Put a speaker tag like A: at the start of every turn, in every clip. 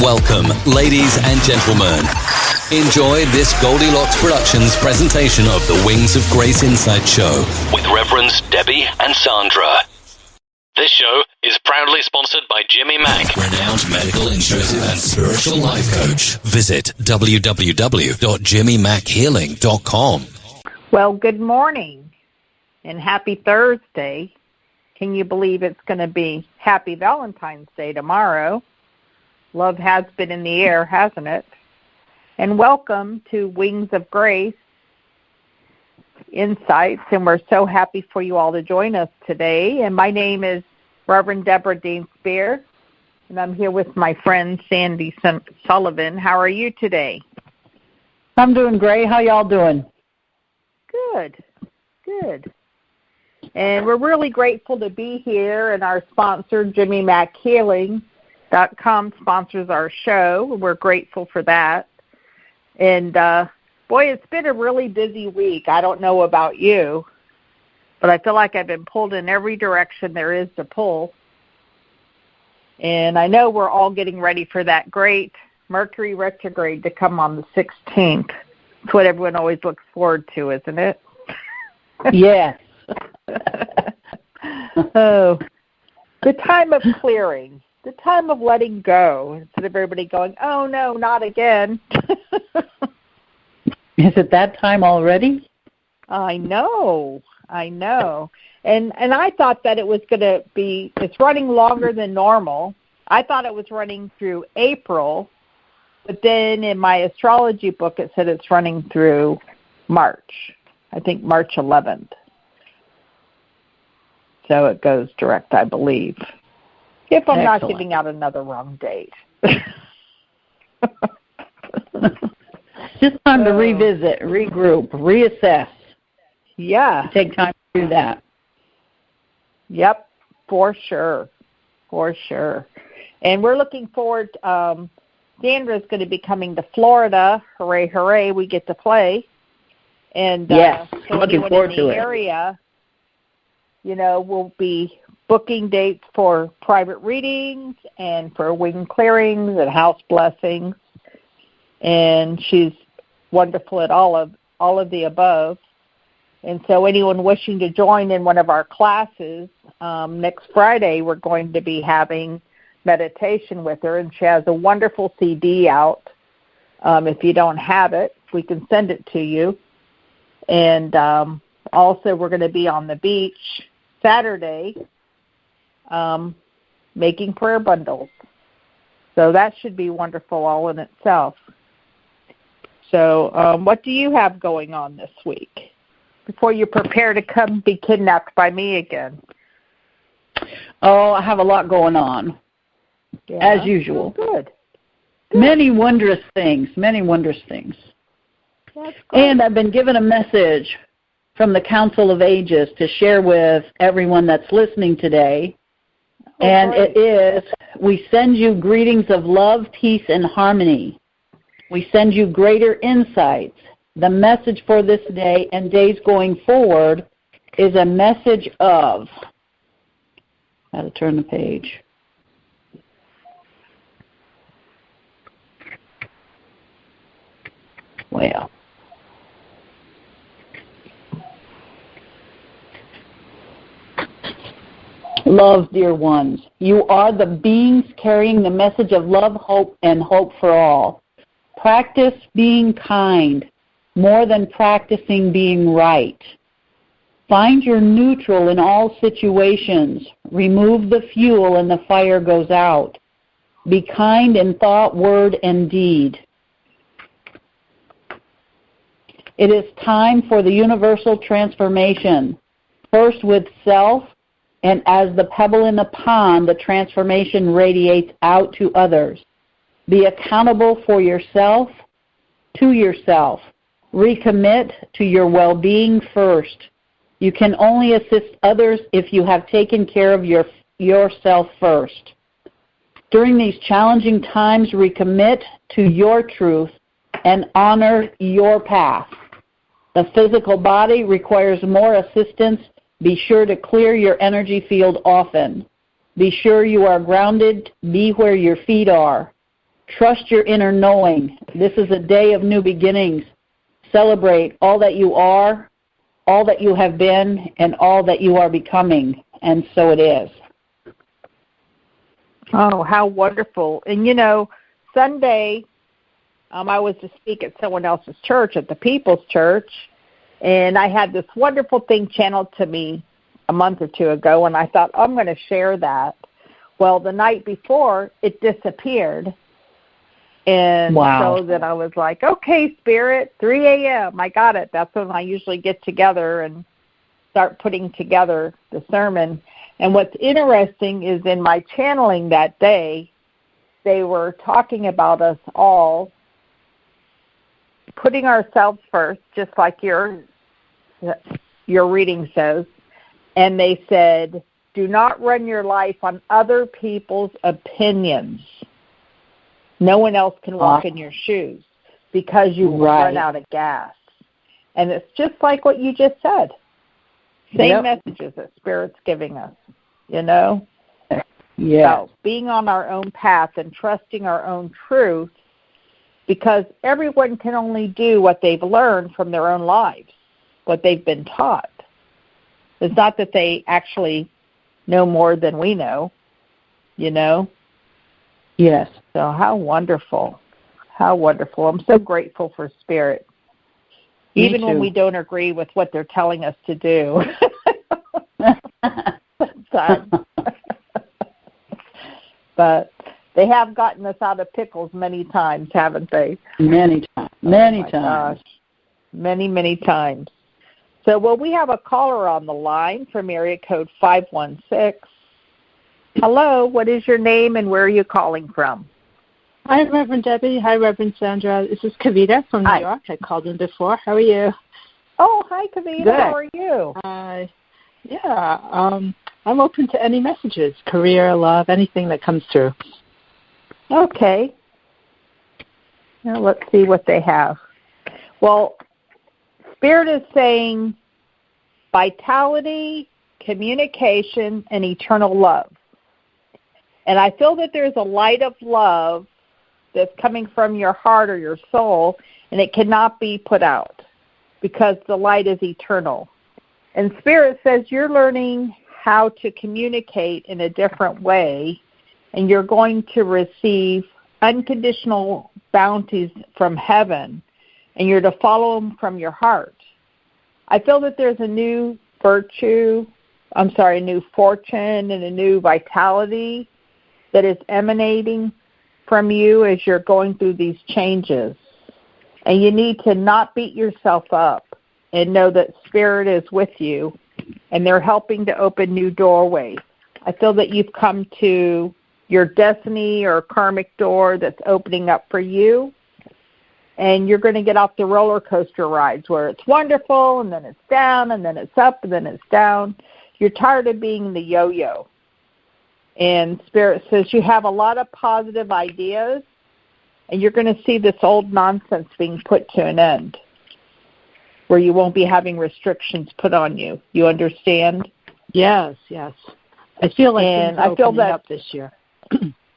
A: Welcome, ladies and gentlemen. Enjoy this Goldilocks Productions presentation of the Wings of Grace Insight Show with Reverends Debbie and Sandra.
B: This show is proudly sponsored by Jimmy Mack,
A: renowned medical, intuitive, and spiritual life coach. Visit www.jimmymackhealing.com.
C: Well, good morning and happy Thursday. Can you believe it's going to be Happy Valentine's Day tomorrow? Love has been in the air, hasn't it? And welcome to Wings of Grace Insights, and we're so happy for you all to join us today. And my name is Reverend Deborah Dienstbier, and I'm here with my friend Sandra Sullivan. How are you today?
D: I'm doing great. How y'all doing?
C: Good. And we're really grateful to be here, and our sponsor, JimmyMackHealing.com, sponsors our show. We're grateful for that. And, boy, it's been a really busy week. I don't know about you, but I feel like I've been pulled in every direction there is to pull. And I know we're all getting ready for that great Mercury retrograde to come on the 16th. It's what everyone always looks forward to, isn't it?
D: Yes.
C: Oh, the time of clearing, the time of letting go, instead of everybody going, oh, no, not again.
D: Is it that time already?
C: I know. And I thought that it was going to be, it's running longer than normal. I thought it was running through April, but then in my astrology book it said it's running through March. I think March 11th. So it goes direct, I believe, if I'm not giving out another wrong date.
D: Just time to revisit, regroup, reassess.
C: Yeah.
D: Take time to do that.
C: Yep, for sure. And we're looking forward, Sandra's going to be coming to Florida. Hooray, hooray, we get to play. And
D: yes,
C: so
D: looking forward to it.
C: Area, you know, we'll be booking dates for private readings and for wing clearings and house blessings. And she's wonderful at all of the above. And so anyone wishing to join in one of our classes, next Friday we're going to be having meditation with her, and she has a wonderful CD out. If you don't have it, we can send it to you. And also we're going to be on the beach Saturday making prayer bundles. So that should be wonderful all in itself. So what do you have going on this week before you prepare to come be kidnapped by me again?
D: Oh, I have a lot going on, as usual.
C: Good.
D: Many wondrous things.
C: That's good.
D: And I've been given a message from the Council of Ages to share with everyone that's listening today. And it is, we send you greetings of love, peace, and harmony. We send you greater insights. The message for this day and days going forward is a message of, I had to turn the page. Well. Love, dear ones, you are the beings carrying the message of love, hope, and hope for all. Practice being kind more than practicing being right. Find your neutral in all situations. Remove the fuel and the fire goes out. Be kind in thought, word, and deed. It is time for the universal transformation, first with self, and as the pebble in the pond, the transformation radiates out to others. Be accountable for yourself, to yourself. Recommit to your well-being first. You can only assist others if you have taken care of yourself first. During these challenging times, recommit to your truth and honor your path. The physical body requires more assistance. Be sure to clear your energy field often. Be sure you are grounded. Be where your feet are. Trust your inner knowing. This is a day of new beginnings. Celebrate all that you are, all that you have been, and all that you are becoming. And so it is.
C: Oh, how wonderful. And, you know, Sunday, I was to speak at someone else's church, at the People's Church, and I had this wonderful thing channeled to me a month or two ago, and I thought, I'm going to share that. Well, the night before, it disappeared. And so then I was like, okay, Spirit, 3 a.m., I got it. That's when I usually get together and start putting together the sermon. And what's interesting is in my channeling that day, they were talking about us all putting ourselves first, just like your reading says. And they said, do not run your life on other people's opinions. No one else can walk in your shoes because you will run out of gas. And it's just like what you just said. Same messages that Spirit's giving us, you know?
D: Yeah.
C: So being on our own path and trusting our own truth, because everyone can only do what they've learned from their own lives, what they've been taught. It's not that they actually know more than we know, you know?
D: Yes.
C: So how wonderful. How wonderful. I'm so grateful for Spirit. Even when we don't agree with what they're telling us to do. But they have gotten us out of pickles many times, haven't they?
D: Many times. Many times.
C: Gosh. Many, many times. So, well, we have a caller on the line from area code 516. Hello, what is your name and where are you calling from?
E: Hi, Reverend Debbie. Hi, Reverend Sandra. This is Kavita from New York. I called in before. How are you?
C: Oh, hi, Kavita.
D: Good.
C: How are you?
E: I'm open to any messages, career, love, anything that comes through.
C: Okay. Now let's see what they have. Well, Spirit is saying vitality, communication, and eternal love. And I feel that there's a light of love that's coming from your heart or your soul, and it cannot be put out because the light is eternal. And Spirit says you're learning how to communicate in a different way, and you're going to receive unconditional bounties from heaven, and you're to follow them from your heart. I feel that there's a new a new fortune and a new vitality that is emanating from you as you're going through these changes. And you need to not beat yourself up and know that Spirit is with you, and they're helping to open new doorways. I feel that you've come to your destiny or karmic door that's opening up for you, and you're going to get off the roller coaster rides where it's wonderful, and then it's down, and then it's up, and then it's down. You're tired of being the yo-yo. And Spirit says you have a lot of positive ideas, and you're going to see this old nonsense being put to an end, where you won't be having restrictions put on you. You understand?
E: Yes. I feel like things are opening up this year.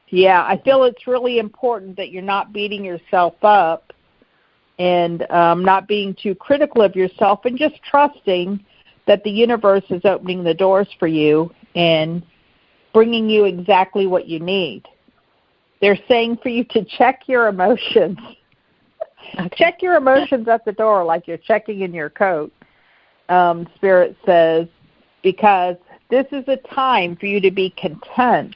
C: Yeah, I feel it's really important that you're not beating yourself up and not being too critical of yourself, and just trusting that the universe is opening the doors for you and bringing you exactly what you need. They're saying for you to check your emotions. Okay. Check your emotions at the door like you're checking in your coat, Spirit says, because this is a time for you to be content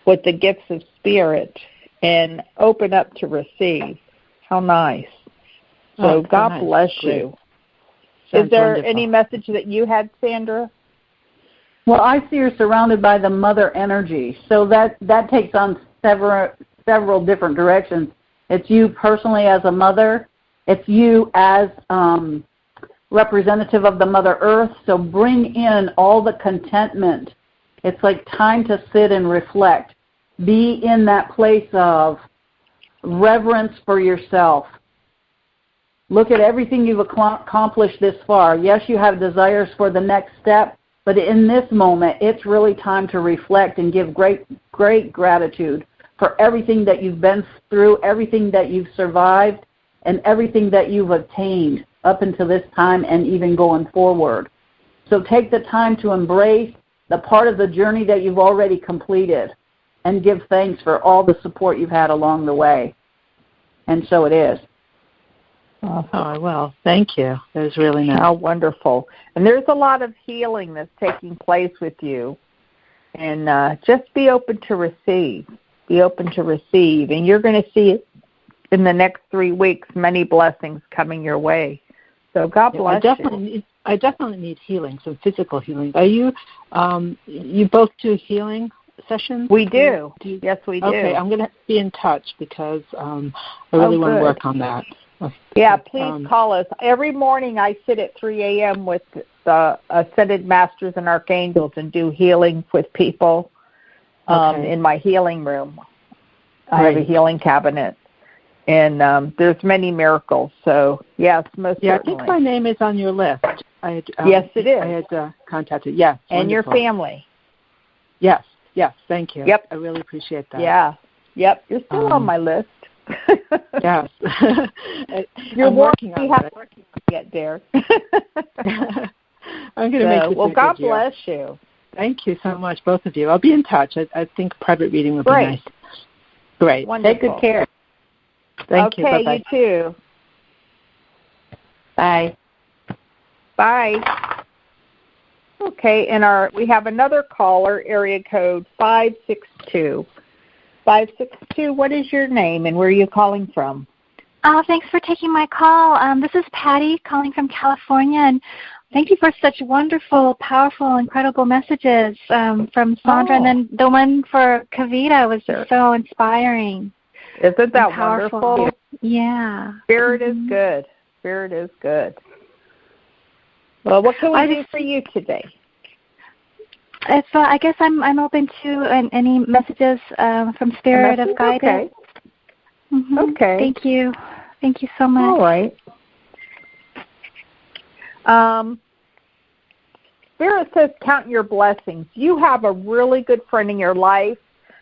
C: with the gifts of Spirit and open up to receive. How nice. So God bless you. Is there wonderful. Any message that you had, Sandra?
D: Well, I see you're surrounded by the mother energy, so that takes on several different directions. It's you personally as a mother. It's you as representative of the Mother Earth, so bring in all the contentment. It's like time to sit and reflect. Be in that place of reverence for yourself. Look at everything you've accomplished this far. Yes, you have desires for the next step, but in this moment, it's really time to reflect and give great gratitude for everything that you've been through, everything that you've survived, and everything that you've obtained up until this time and even going forward. So take the time to embrace the part of the journey that you've already completed and give thanks for all the support you've had along the way. And so it is.
E: Oh, I will. Thank you. It was really nice.
C: How wonderful. And there's a lot of healing that's taking place with you. And just be open to receive. Be open to receive. And you're going to see in the next 3 weeks many blessings coming your way. So God bless you.
E: I definitely need healing, some physical healing. Are you, you both do healing sessions?
C: We do. Yes, we do.
E: Okay, I'm going to be in touch because I really want to work on that.
C: Yeah, please call us. Every morning I sit at 3 a.m. with the Ascended Masters and Archangels and do healing with people in my healing room. I have a healing cabinet. And there's many miracles. So, yes, most certainly.
E: I think my name is on your list.
C: Yes, it is.
E: I had contacted. Yes.
C: And
E: wonderful.
C: your family.
E: Yes, thank you.
C: Yep.
E: I really appreciate that.
C: Yeah. Yep, you're still on my list.
E: Yes.
C: You're working
E: on
C: it. Working to get there.
E: I'm going to make this
C: well, God bless you.
E: Thank you so much, both of you. I'll be in touch. I think private reading would be nice. Great.
C: Wonderful.
D: Take good care.
E: Thank you.
C: Okay,
E: Bye-bye.
C: you too.
D: Bye.
C: Bye. Okay, and we have another caller, area code 562. 562, what is your name and where are you calling from?
F: Thanks for taking my call. This is Patty calling from California, and thank you for such wonderful, powerful, incredible messages from Sandra, and then the one for Kavita was so inspiring.
C: Isn't that wonderful?
F: Yeah.
C: Spirit is good. Spirit is good. Well, what can we do for you today?
F: If I guess I'm open to any messages from Spirit of Guidance.
C: Okay. Mm-hmm. Okay.
F: Thank you. Thank you so much.
C: All right. Spirit says count your blessings. You have a really good friend in your life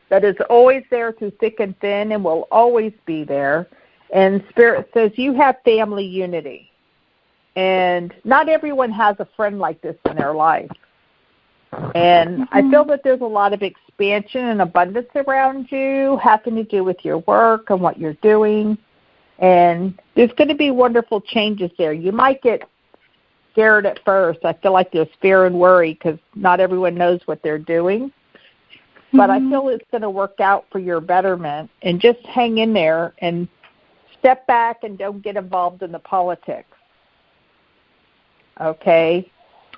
C: that is always there through thick and thin and will always be there. And Spirit says you have family unity. And not everyone has a friend like this in their life. And I feel that there's a lot of expansion and abundance around you, having to do with your work and what you're doing. And there's going to be wonderful changes there. You might get scared at first. I feel like there's fear and worry because not everyone knows what they're doing. But I feel it's going to work out for your betterment. And just hang in there and step back and don't get involved in the politics. Okay?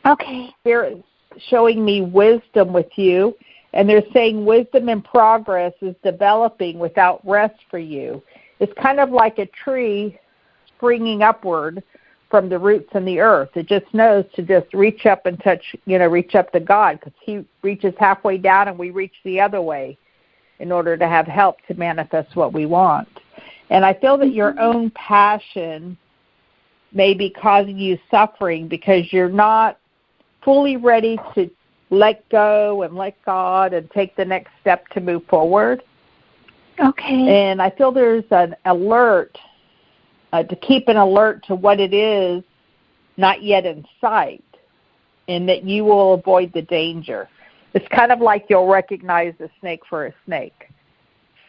F: Okay.
C: Spirit showing me wisdom with you, and they're saying wisdom in progress is developing without rest for you. It's kind of like a tree springing upward from the roots in the earth. It just knows to just reach up and touch, reach up to God, because He reaches halfway down and we reach the other way in order to have help to manifest what we want. And I feel that your own passion may be causing you suffering because you're not fully ready to let go and let God and take the next step to move forward.
F: Okay.
C: And I feel there's an alert, to keep an alert to what it is not yet in sight, and that you will avoid the danger. It's kind of like you'll recognize a snake for a snake.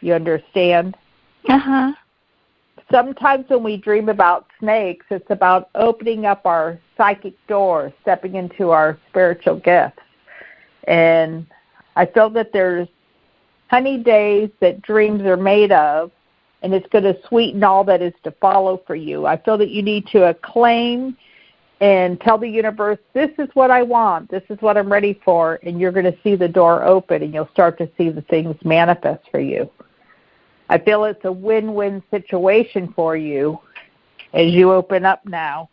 C: You understand?
F: Uh-huh.
C: Sometimes when we dream about snakes, it's about opening up our psychic doors, stepping into our spiritual gifts. And I feel that there's honey days that dreams are made of, and it's going to sweeten all that is to follow for you. I feel that you need to acclaim and tell the universe, this is what I want, this is what I'm ready for, and you're going to see the door open, and you'll start to see the things manifest for you. I feel it's a win-win situation for you as you open up now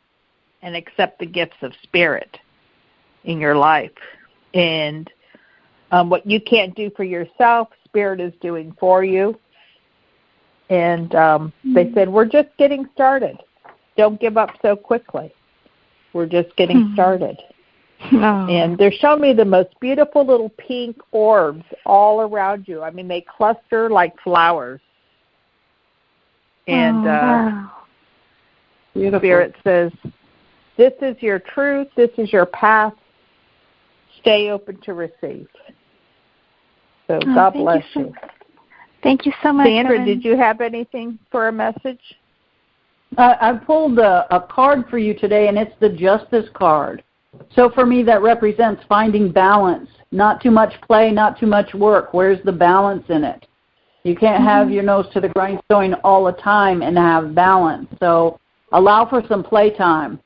C: and accept the gifts of Spirit in your life. And what you can't do for yourself, Spirit is doing for you. And they said, we're just getting started. Don't give up so quickly. We're just getting started. Oh. And they're showing me the most beautiful little pink orbs all around you. I mean, they cluster like flowers. And
F: wow.
C: Spirit says, this is your truth. This is your path. Stay open to receive. So God bless you.
F: Thank you so much.
C: Sandra, did you have anything for a message?
D: I pulled a card for you today, and it's the Justice card. So for me, that represents finding balance. Not too much play, not too much work. Where's the balance in it? You can't have your nose to the grindstone all the time and have balance. So allow for some playtime.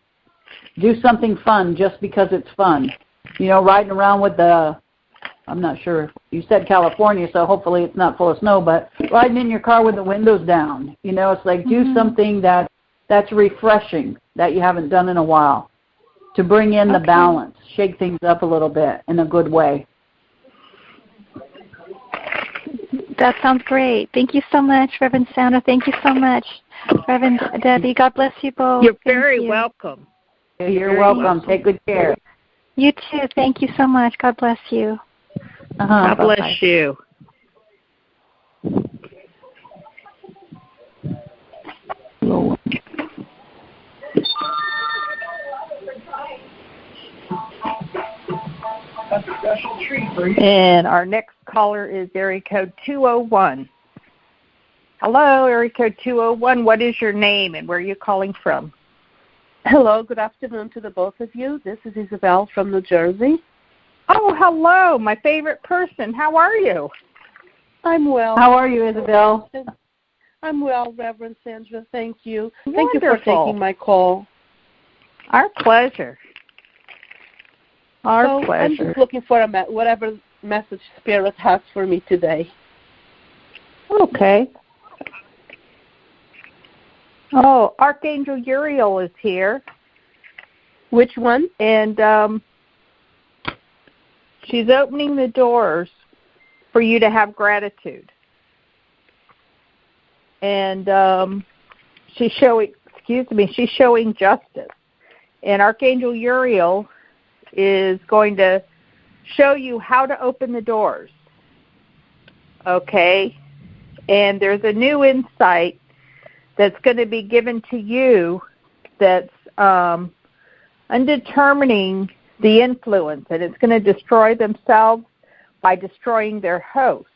D: Do something fun just because it's fun. You know, riding around with I'm not sure, you said California, so hopefully it's not full of snow, but riding in your car with the windows down. You know, it's like do something that's refreshing that you haven't done in a while to bring in the balance, shake things up a little bit in a good way.
F: That sounds great. Thank you so much, Reverend Sandra. Thank you so much, Reverend Debbie. God bless you both.
C: You're very welcome.
D: You're welcome. Take good care.
F: You too. Thank you so much. God bless you.
C: God bless you. And our next caller is area code 201. Hello, area code 201. What is your name and where are you calling from?
G: Hello, good afternoon to the both of you. This is Isabel from New Jersey.
C: Oh, hello, my favorite person. How are you?
G: I'm well.
D: How are you, Isabel?
G: I'm well, Reverend Sandra. Thank you.
C: Wonderful.
G: Thank you for taking my call.
C: Our pleasure. Our pleasure.
G: I'm just looking for whatever message Spirit has for me today.
C: Okay. Oh, Archangel Uriel is here.
G: Which one?
C: And she's opening the doors for you to have gratitude. And she's showing justice. And Archangel Uriel is going to show you how to open the doors. Okay? And there's a new insight that's going to be given to you that's undetermining the influence, and it's going to destroy themselves by destroying their host.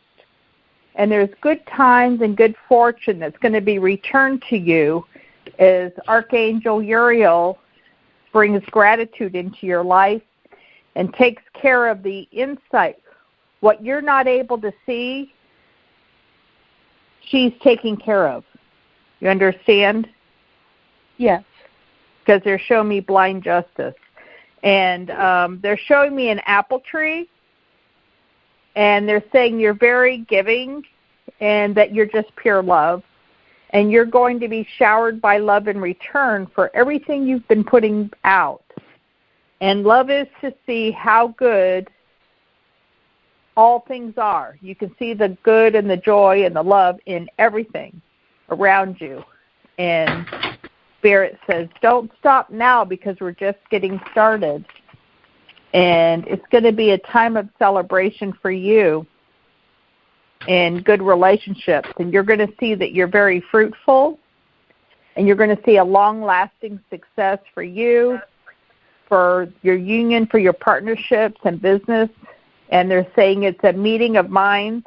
C: And there's good times and good fortune that's going to be returned to you as Archangel Uriel brings gratitude into your life and takes care of the insight. What you're not able to see, she's taking care of. You understand?
G: Yes.
C: Because they're showing me blind justice. And they're showing me an apple tree, and they're saying you're very giving and that you're just pure love. And you're going to be showered by love in return for everything you've been putting out. And love is to see how good all things are. You can see the good and the joy and the love in everything around you. And Spirit says, don't stop now because we're just getting started. And it's going to be a time of celebration for you and good relationships. And you're going to see that you're very fruitful, and you're going to see a long-lasting success for you, for your union, for your partnerships and business. And they're saying it's a meeting of minds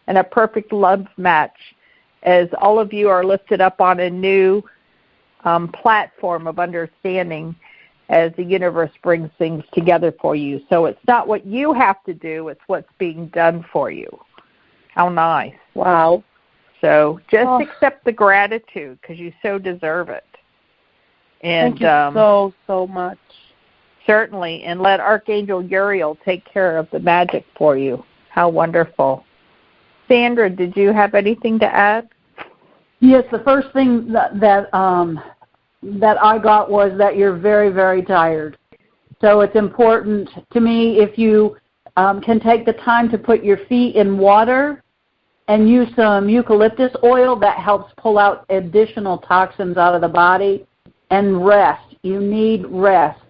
C: and a perfect love match as all of you are lifted up on a new platform of understanding as the universe brings things together for you. So it's not what you have to do, it's what's being done for you. How nice.
G: Wow.
C: So just accept the gratitude because you so deserve it. And
G: thank you so much.
C: Certainly. And let Archangel Uriel take care of the magic for you. How wonderful. Sandra, did you have anything to add?
D: Yes, the first thing that I got was that you're very, very tired. So it's important to me if you can take the time to put your feet in water and use some eucalyptus oil that helps pull out additional toxins out of the body, and rest. You need rest.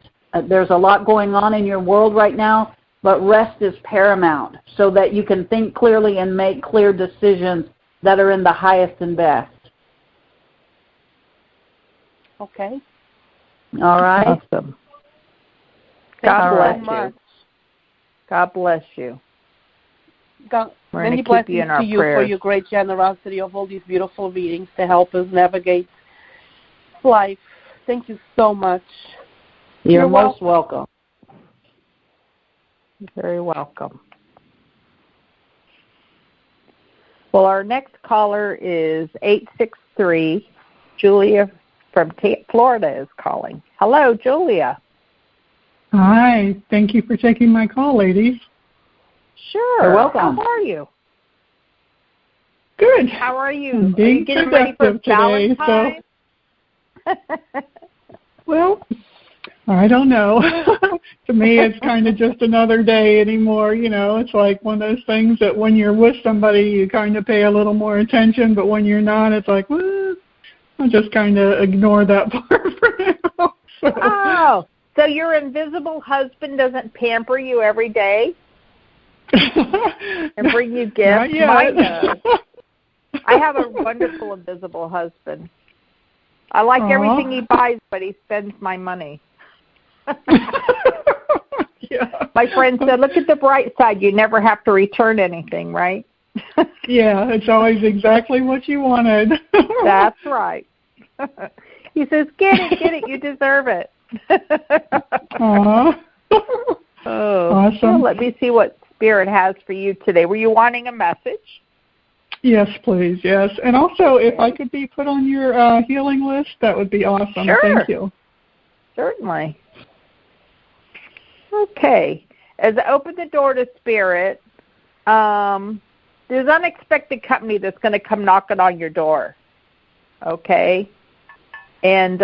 D: there's a lot going on in your world right now, but rest is paramount so that you can think clearly and make clear decisions that are in the highest and best.
G: Okay.
D: All right.
C: Awesome.
G: God bless
C: you. God bless you.
G: God,
C: We're
G: many
C: going to keep
G: blessings
C: you in our
G: to you
C: prayers.
G: for your great generosity of all these beautiful readings to help us navigate life. Thank you so much.
D: You're most welcome.
C: Very welcome. Well, our next caller is 863. Julia from Florida is calling. Hello, Julia.
H: Hi. Thank you for taking my call, ladies.
C: Sure.
D: You're welcome.
C: How are you?
H: Good.
C: How are you?
H: I'm
C: Are
H: being
C: you getting ready for
H: today,
C: Valentine's?
H: Well, I don't know. To me, it's kind of just another day anymore. You know, it's like one of those things that when you're with somebody, you kind of pay a little more attention, but when you're not, it's like, well, I'll just kind of ignore that part for now.
C: Oh, so your invisible husband doesn't pamper you every day and bring you gifts?
H: Not yet.
C: Mine does. I have a wonderful invisible husband. I like everything he buys, but he spends my money.
H: Yeah.
C: My friend said, look at the bright side. You never have to return anything, right?
H: Yeah, it's always exactly what you wanted.
C: That's right. He says, get it, you deserve it.
H: Aww.
C: Oh,
H: awesome.
C: Well, let me see what Spirit has for you today. Were you wanting a message?
H: Yes, please, yes. And also, if I could be put on your healing list, that would be awesome.
C: Sure.
H: Thank you.
C: Certainly. Okay. As I open the door to Spirit, there's unexpected company that's going to come knocking on your door. Okay? And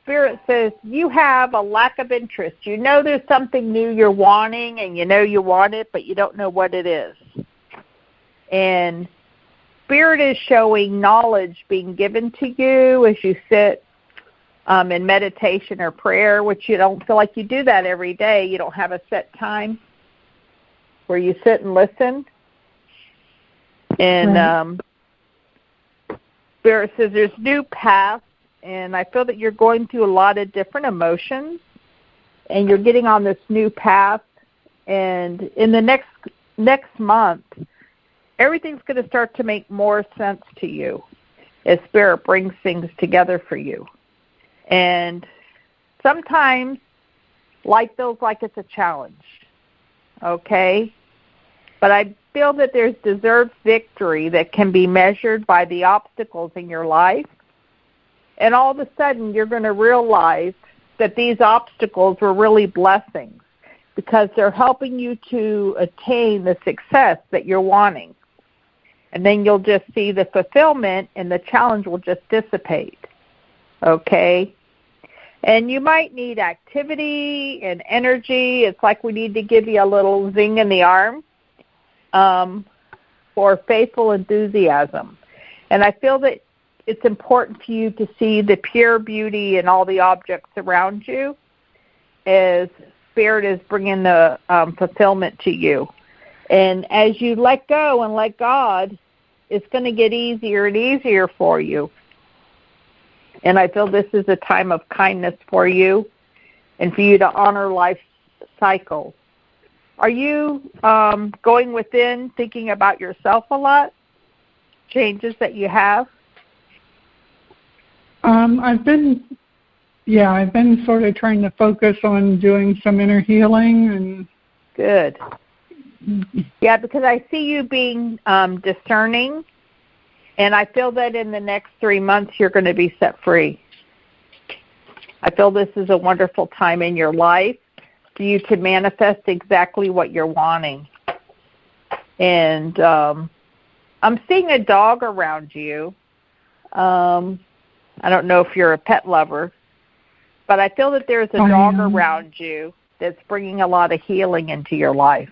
C: Spirit says you have a lack of interest. You know there's something new you're wanting, and you know you want it, but you don't know what it is. And Spirit is showing knowledge being given to you as you sit in meditation or prayer, which you don't feel like you do that every day. You don't have a set time where you sit and listen. And Spirit says there's new paths, and I feel that you're going through a lot of different emotions, and you're getting on this new path. And in the next month, everyth's going to start to make more sense to you as Spirit brings things together for you. And sometimes life feels like it's a challenge, okay? But I feel that there's deserved victory that can be measured by the obstacles in your life. And all of a sudden, you're going to realize that these obstacles were really blessings because they're helping you to attain the success that you're wanting. And then you'll just see the fulfillment, and the challenge will just dissipate, okay? And you might need activity and energy. It's like we need to give you a little zing in the arm for faithful enthusiasm. And I feel that it's important for you to see the pure beauty in all the objects around you as Spirit is bringing the fulfillment to you. And as you let go and let God, it's going to get easier and easier for you. And I feel this is a time of kindness for you and for you to honor life's cycles. Are you going within, thinking about yourself a lot? Changes that you have?
H: I've been sort of trying to focus on doing some inner healing and.
C: Good. Yeah, because I see you being discerning, and I feel that in the next 3 months you're going to be set free. I feel this is a wonderful time in your life for you to manifest exactly what you're wanting. And I'm seeing a dog around you. I don't know if you're a pet lover, but I feel that there's a dog around you that's bringing a lot of healing into your life.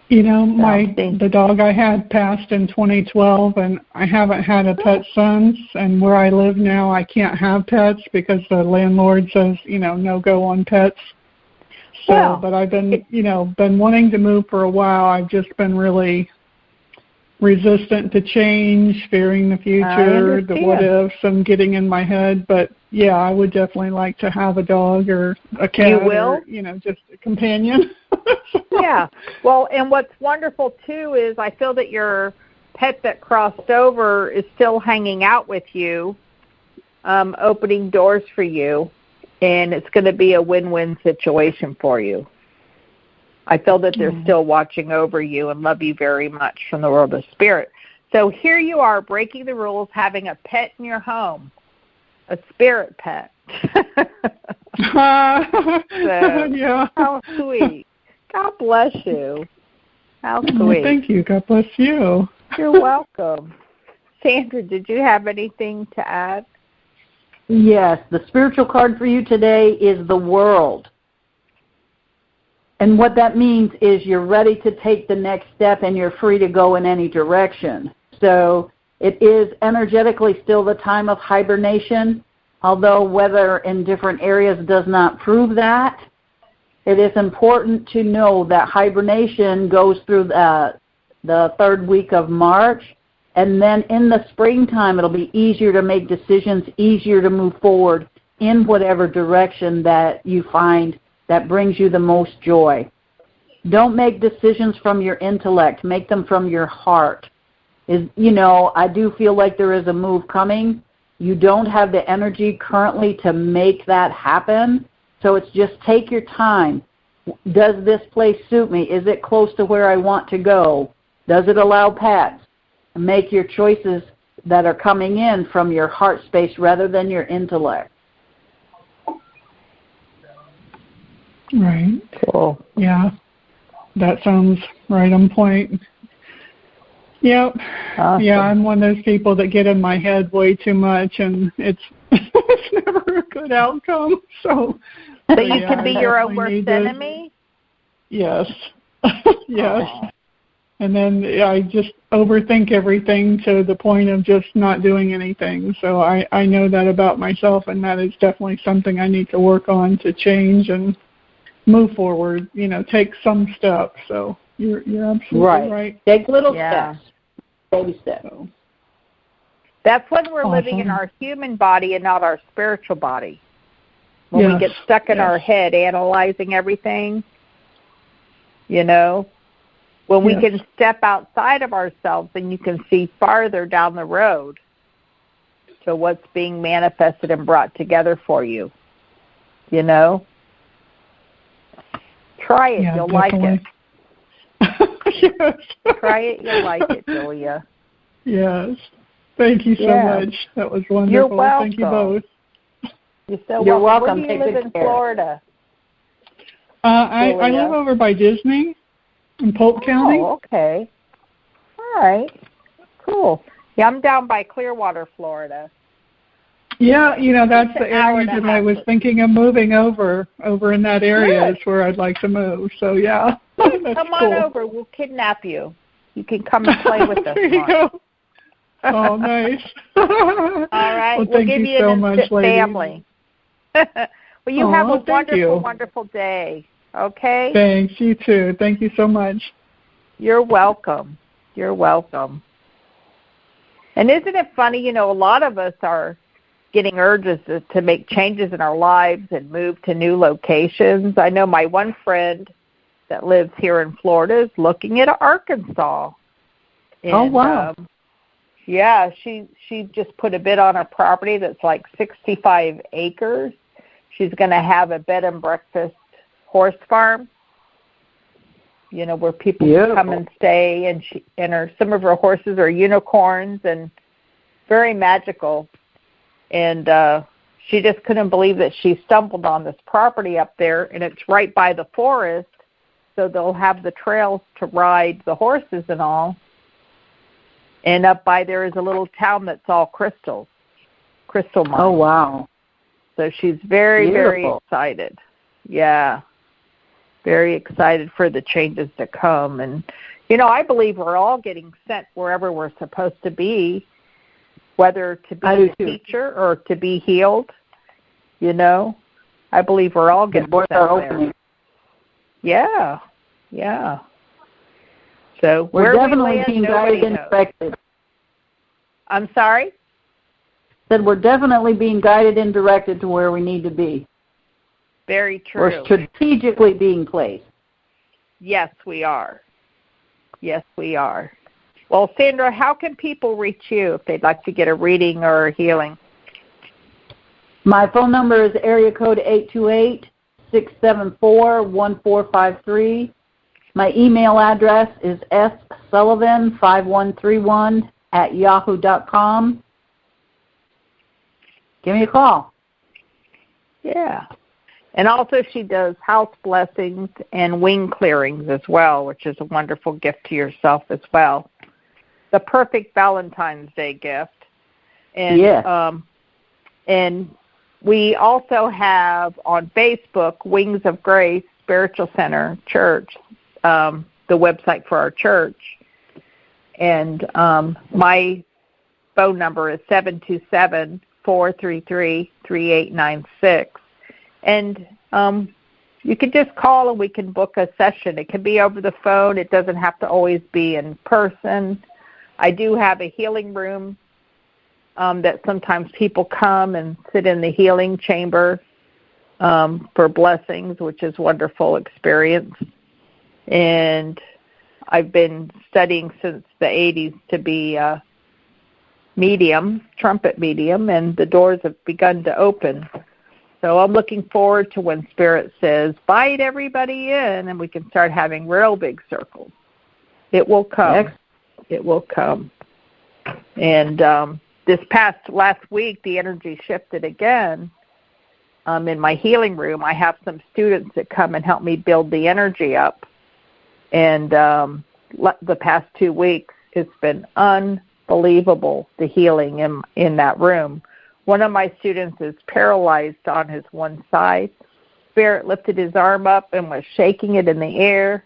H: You know, the dog I had passed in 2012, and I haven't had a pet since. And where I live now, I can't have pets because the landlord says, no go on pets. So, but I've been, been wanting to move for a while. I've just been really resistant to change, fearing the future, the what ifs, and getting in my head. But yeah, I would definitely like to have a dog or a cat.
C: You will?
H: Or, just a companion.
C: Yeah. Well, and what's wonderful, too, is I feel that your pet that crossed over is still hanging out with you, opening doors for you, and it's going to be a win-win situation for you. I feel that they're still watching over you and love you very much from the world of spirit. So here you are breaking the rules, having a pet in your home, a spirit pet.
H: Yeah.
C: How sweet. God bless you. How sweet.
H: Well, thank you. God bless you.
C: You're welcome. Sandra, did you have anything to add?
D: Yes. The spiritual card for you today is the World. And what that means is you're ready to take the next step and you're free to go in any direction. So it is energetically still the time of hibernation, although weather in different areas does not prove that. It is important to know that hibernation goes through the third week of March, and then in the springtime it'll be easier to make decisions, easier to move forward in whatever direction that you find that brings you the most joy. Don't make decisions from your intellect. Make them from your heart. I do feel like there is a move coming. You don't have the energy currently to make that happen. So it's just take your time. Does this place suit me? Is it close to where I want to go? Does it allow pets? Make your choices that are coming in from your heart space rather than your intellect.
H: Right.
C: Cool.
H: Yeah. That sounds right on point. Yep.
C: Awesome.
H: Yeah, I'm one of those people that get in my head way too much, and it's never a good outcome. So
C: you can be your own worst enemy?
H: Yes. Yes. And then I just overthink everything to the point of just not doing anything. So I know that about myself, and that is definitely something I need to work on to change and move forward, take some steps. So you're absolutely right.
D: Take little steps. Baby steps.
H: So.
C: That's when we're living in our human body and not our spiritual body. When we get stuck in our head analyzing everything, when we can step outside of ourselves and you can see farther down the road to what's being manifested and brought together for you, Try it. You'll
H: definitely.
C: like it.
H: Yes.
C: Try it. You'll like it, Julia.
H: Yes. Thank you so much. That was wonderful.
C: You're welcome.
H: Thank you both.
C: You're
D: welcome.
C: Where do you live in Florida?
H: I live over by Disney in Polk County.
C: Oh, okay. All right. Cool. Yeah, I'm down by Clearwater, Florida.
H: Yeah, that's the area that I was thinking of moving over in that area is where I'd like to move. So, yeah.
C: Come on over. We'll kidnap you. You can come and play with us.
H: There you go. Oh, nice.
C: All right.
H: Well,
C: we'll give you
H: so
C: an
H: much,
C: family. Well, you have a wonderful, wonderful day. Okay?
H: Thanks. You too. Thank you so much.
C: You're welcome. You're welcome. And isn't it funny, a lot of us are getting urges to make changes in our lives and move to new locations. I know my one friend that lives here in Florida is looking at Arkansas. And,
D: oh, wow.
C: She just put a bid on a property that's like 65 acres. She's going to have a bed and breakfast horse farm, where people can come and stay. And some of her horses are unicorns and very magical. And she just couldn't believe that she stumbled on this property up there, and it's right by the forest, so they'll have the trails to ride the horses and all. And up by there is a little town that's all crystal mines.
D: Oh, wow.
C: So she's very, very excited. Yeah. very excited for the changes to come. And, I believe we're all getting sent wherever we're supposed to be, whether to be a teacher or to be healed. I believe we're all getting sent there. Yeah. So
D: we're definitely being guided and directed.
C: I'm sorry?
D: Said we're definitely being guided and directed to where we need to be.
C: Very true.
D: We're strategically being placed.
C: Yes, we are. Well, Sandra, how can people reach you if they'd like to get a reading or a healing?
D: My phone number is area code 828-674-1453. My email address is ssullivan5131@yahoo.com. Give me a call.
C: Yeah. And also she does house blessings and wing clearings as well, which is a wonderful gift to yourself as well. The perfect Valentine's Day gift. And, and we also have on Facebook, Wings of Grace Spiritual Center Church, the website for our church. And my phone number is 727-433-3896. And you can just call and we can book a session. It can be over the phone. It doesn't have to always be in person. I do have a healing room that sometimes people come and sit in the healing chamber for blessings, which is a wonderful experience. And I've been studying since the 80s to be a medium, trumpet medium, and the doors have begun to open. So I'm looking forward to when Spirit says, invite everybody in, and we can start having real big circles. It will come.
D: Yes.
C: It will come. And last week, the energy shifted again. In my healing room, I have some students that come and help me build the energy up. And the past 2 weeks, it's been unbelievable, the healing in that room. One of my students is paralyzed on his one side. Spirit lifted his arm up and was shaking it in the air,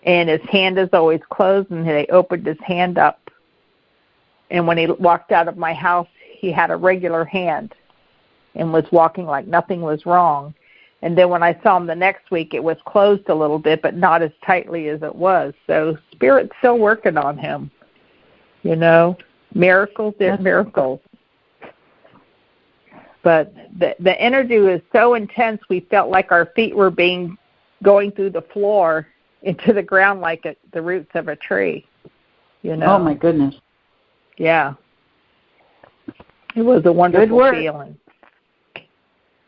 C: and his hand is always closed, and they opened his hand up. And when he walked out of my house, he had a regular hand and was walking like nothing was wrong. And then when I saw him the next week, it was closed a little bit, but not as tightly as it was. So Spirit's still working on him. Miracles, they're miracles. But the energy was so intense, we felt like our feet were going through the floor into the ground like the roots of a tree.
D: Oh, my goodness.
C: Yeah. It was a wonderful feeling.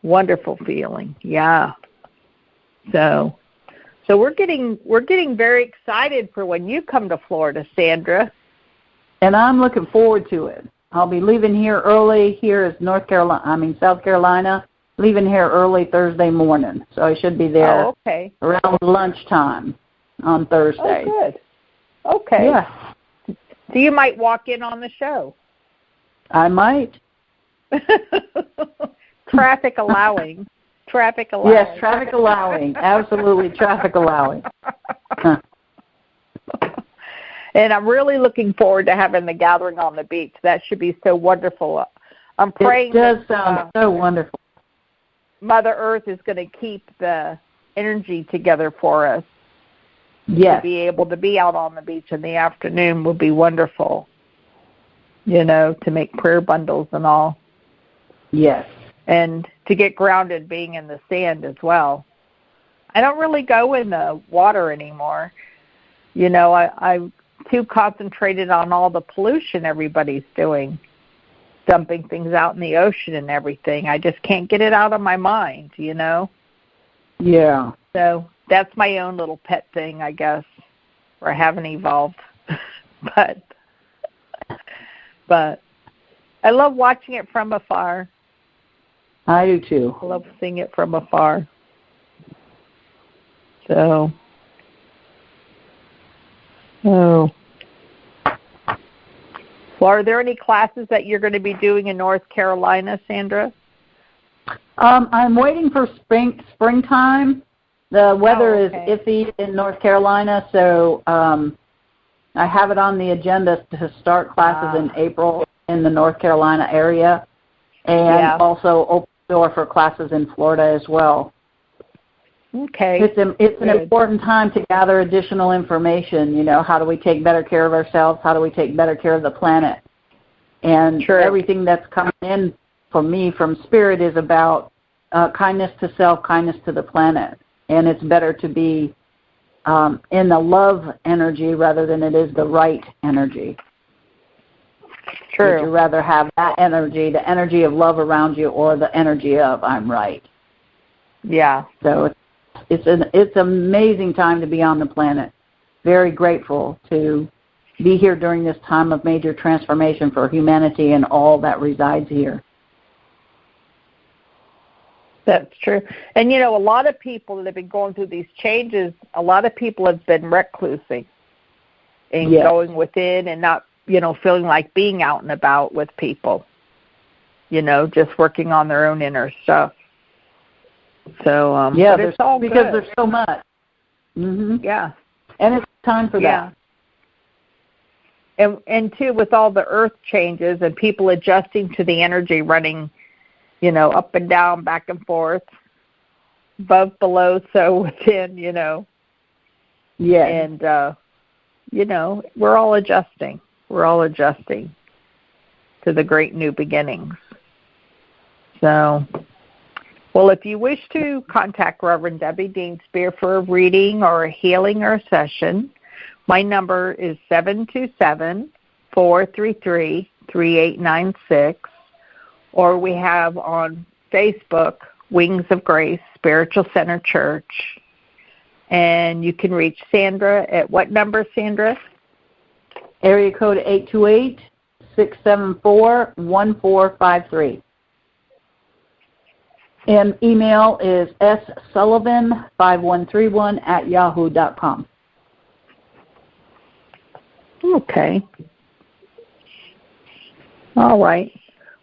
C: Wonderful feeling, yeah. So we're getting very excited for when you come to Florida, Sandra.
D: And I'm looking forward to it. I'll be leaving here early. Here is South Carolina. Leaving here early Thursday morning, so I should be there around lunchtime on Thursday.
C: Oh, good. Okay.
D: Yeah.
C: So you might walk in on the show.
D: I might.
C: Traffic allowing.
D: Yes, traffic allowing. Absolutely, traffic allowing.
C: And I'm really looking forward to having the gathering on the beach. That should be so wonderful. I'm praying.
D: It does sound so wonderful.
C: Mother Earth is going to keep the energy together for us.
D: Yes.
C: To be able to be out on the beach in the afternoon would be wonderful. To make prayer bundles and all. Yes. And to get grounded being in the sand as well. I don't really go in the water anymore. I'm too concentrated on all the pollution everybody's doing, dumping things out in the ocean and everything. I just can't get it out of my mind, Yeah. So that's my own little pet thing, I guess, where I haven't evolved. but I love watching it from afar.
D: I do too.
C: I love seeing it from afar. So, well, are there any classes that you're going to be doing in North Carolina, Sandra?
D: I'm waiting for springtime The weather is iffy in North Carolina, so I have it on the agenda to start classes in April in the North Carolina area, and also open the door for classes in Florida as well.
C: Okay.
D: It's an important time to gather additional information. You know, how do we take better care of ourselves? How do we take better care of the planet? And everything that's coming in for me from Spirit is about kindness to self, kindness to the planet. And it's better to be in the love energy rather than it is the right energy.
C: True.
D: Would you rather have that energy, the energy of love around you, or the energy of I'm right?
C: Yeah.
D: So it's an amazing time to be on the planet. Very grateful to be here during this time of major transformation for humanity and all that resides here.
C: That's true. And, you know, a lot of people that have been going through these changes, a lot of people have been reclusing and going within and not, you know, feeling like being out and about with people, you know, just working on their own inner stuff. So, but it's all
D: because
C: good.
D: There's so much. Mm-hmm.
C: Yeah.
D: And it's time for that.
C: And too, with all the earth changes and people adjusting to the energy running, you know, up and down, back and forth, above, below, so within, you know.
D: Yeah.
C: And, you know, we're all adjusting. We're all adjusting to the great new beginnings. So, well, if you wish to contact Reverend Debbie Dienstbier for a reading or a healing or a session, my number is 727-433-3896, or we have on Facebook, Wings of Grace Spiritual Center Church. And you can reach Sandra at what number, Sandra?
D: Area code 828-674-1453. And email is ssullivan5131@yahoo.com.
C: Okay. All right.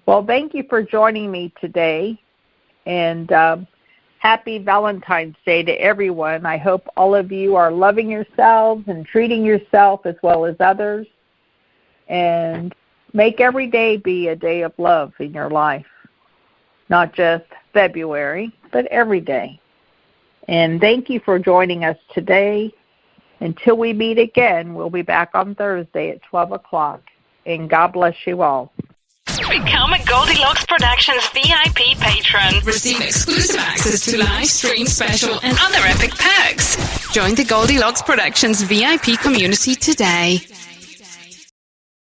C: Well, thank you for joining me today, and happy Valentine's Day to everyone. I hope all of you are loving yourselves and treating yourself as well as others, and make every day be a day of love in your life, not just February, but every day. And thank you for joining us today. Until we meet again, we'll be back on Thursday at 12 o'clock, and God bless you all.
I: Become a Goldilocks Productions VIP patron. Receive exclusive access to live stream special and other epic perks. Join the Goldilocks Productions VIP community today.